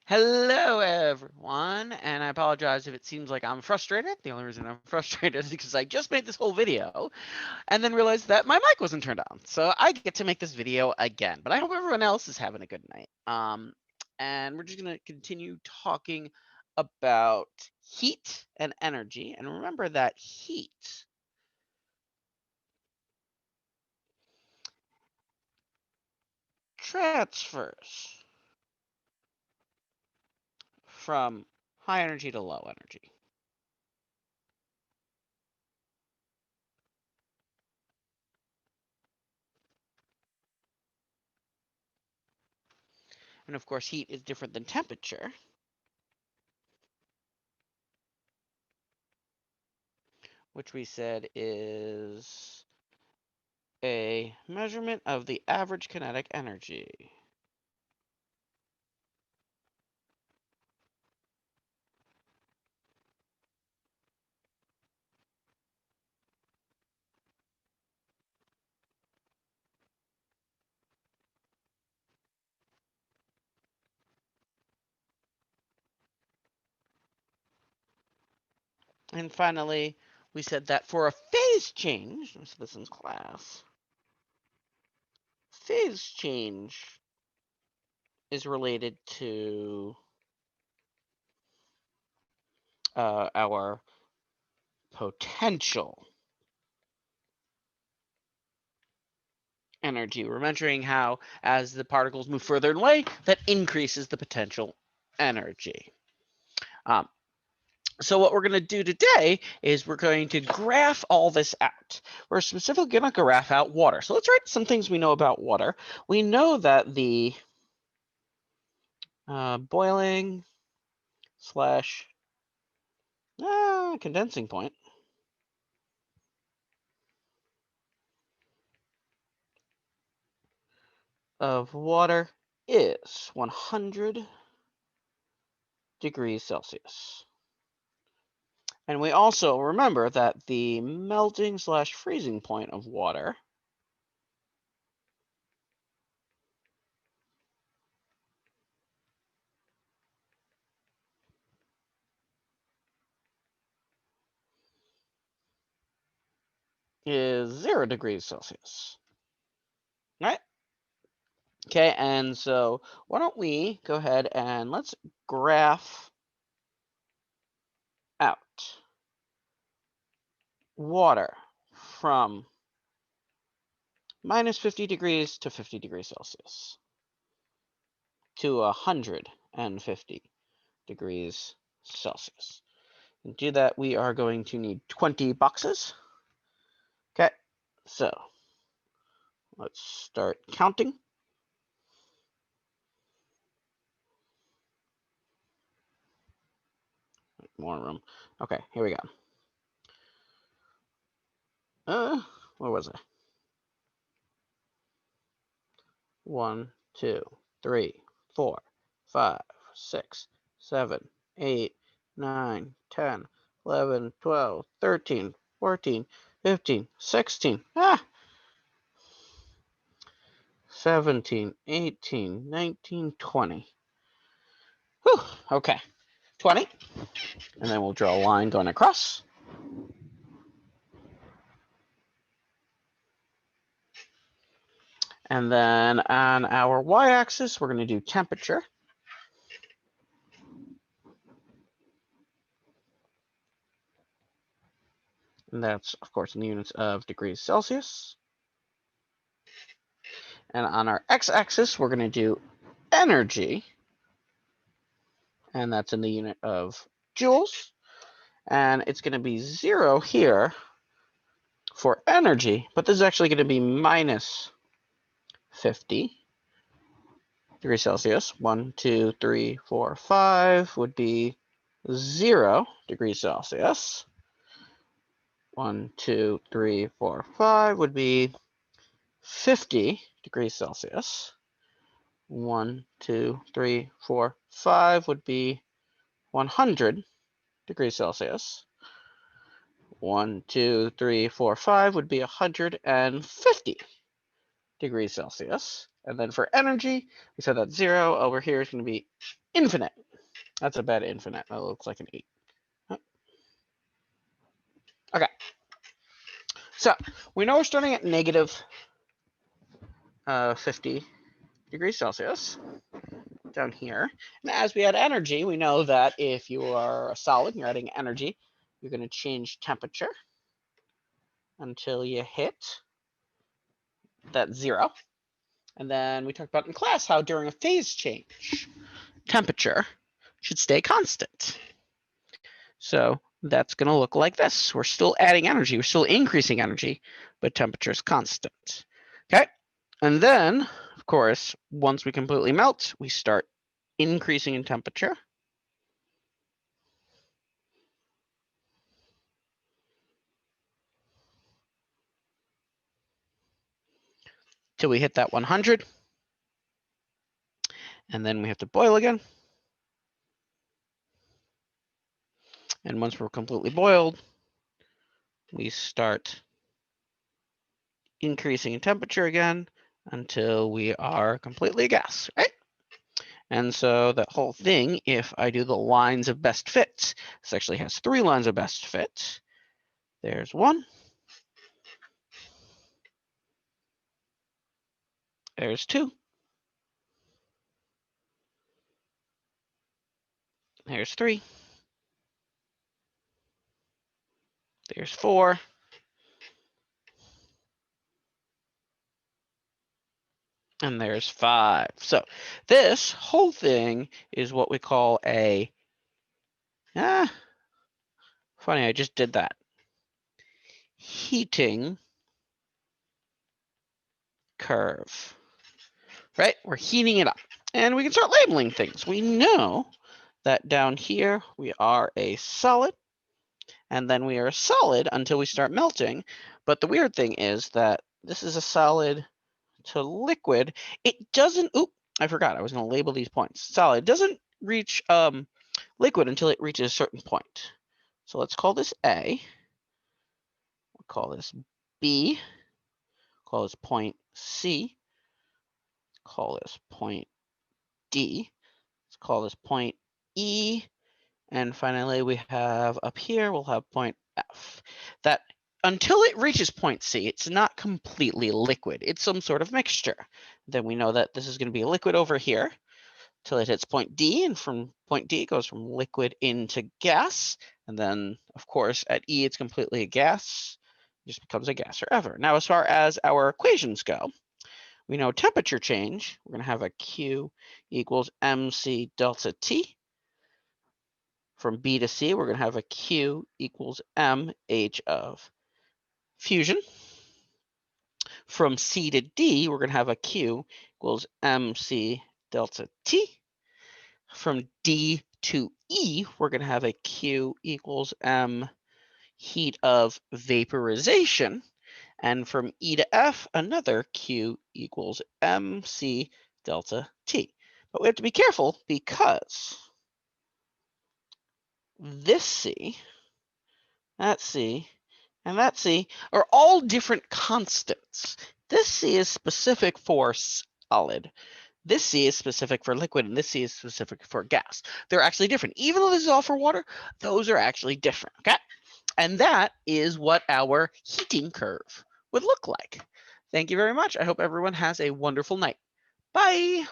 Hello, everyone, and I apologize if it seems like I'm frustrated. The only reason I'm frustrated is because I just made this whole video and then realized that my mic wasn't turned on. So I get to make this video again, but I hope everyone else is having a good night. And we're just going to continue talking about heat and energy. And remember that heat transfers from high energy to low energy. And of course, heat is different than temperature, which we said is a measurement of the average kinetic energy. And finally, we said that for a phase change, so this in class, phase change is related to our potential energy. We're measuring how, as the particles move further away, that increases the potential energy. So what we're going to do today is we're going to graph all this out. We're specifically going to graph out water. So let's write some things we know about water. We know that the boiling slash condensing point of water is 100 degrees Celsius. And we also remember that the melting slash freezing point of water is 0 degrees Celsius. Right? Okay, and so why don't we go ahead and let's graph out water from minus 50 degrees to 50 degrees Celsius to 150 degrees Celsius. And to do that, we are going to need 20 boxes. Okay, so let's start counting. More room. Okay, here we go. Where was I? 1, 2, 3, 4, 5, 6, 7, 8, 9, 10, 11, 12, 13, 14, 15, 16, 17, 18, 19, 20. Whew, okay, 20. And then we'll draw a line going across. And then on our y-axis, we're going to do temperature. And that's, of course, in the units of degrees Celsius. And on our x-axis, we're going to do energy. And that's in the unit of joules. And it's going to be 0 here for energy, but this is actually going to be minus 50 degrees Celsius. 1, 2, 3, 4, 5 would be 0 degrees Celsius. 1, 2, 3, 4, 5 would be 50 degrees Celsius. 1, 2, 3, 4, 5 would be 100 degrees Celsius. 1, 2, 3, 4, 5 would be 150 degrees Celsius. And then for energy, we said that's 0. Over here is going to be infinite. That's a bad infinite. That looks like an 8. Okay. So we know we're starting at negative 50 degrees Celsius down here. And as we add energy, we know that if you are a solid and you're adding energy, you're going to change temperature until you hit that 0. And then we talked about in class how during a phase change, temperature should stay constant. So that's going to look like this. We're still adding energy. We're still increasing energy, but temperature is constant. Okay. And then, of course, once we completely melt, we start increasing in temperature. Till we hit that 100. And then we have to boil again. And once we're completely boiled, we start increasing in temperature again until we are completely a gas, right? And so that whole thing, if I do the lines of best fits, this actually has 3 lines of best fit. There's 1. There's 2. There's 3. There's 4. And there's 5. So this whole thing is what we call a, funny, I just did that. Heating curve, right? We're heating it up. And we can start labeling things. We know that down here we are a solid, and then we are a solid until we start melting. But the weird thing is that this is a solid to liquid. It doesn't, I forgot, I was going to label these points. Solid doesn't reach liquid until it reaches a certain point. So let's call this A. We'll call this B. Call this point C. Call this point D. Let's call this point E. And finally, we have up here, we'll have point F. That until it reaches point C, it's not completely liquid. It's some sort of mixture. Then we know that this is going to be a liquid over here till it hits point D. And from point D, it goes from liquid into gas. And then, of course, at E, it's completely a gas. It just becomes a gas forever. Now, as far as our equations go, we know temperature change. We're going to have a Q equals mc delta T. From B to C, we're going to have a Q equals mH of fusion. From C to D, we're going to have a Q equals mc delta T. From D to E, we're going to have a Q equals m heat of vaporization. And from E to F, another Q equals mc delta T. But we have to be careful because this C, that C, and that C are all different constants. This C is specific for solid. This C is specific for liquid, and this C is specific for gas. They're actually different. Even though this is all for water, those are actually different, okay? And that is what our heating curve would look like. Thank you very much. I hope everyone has a wonderful night. Bye.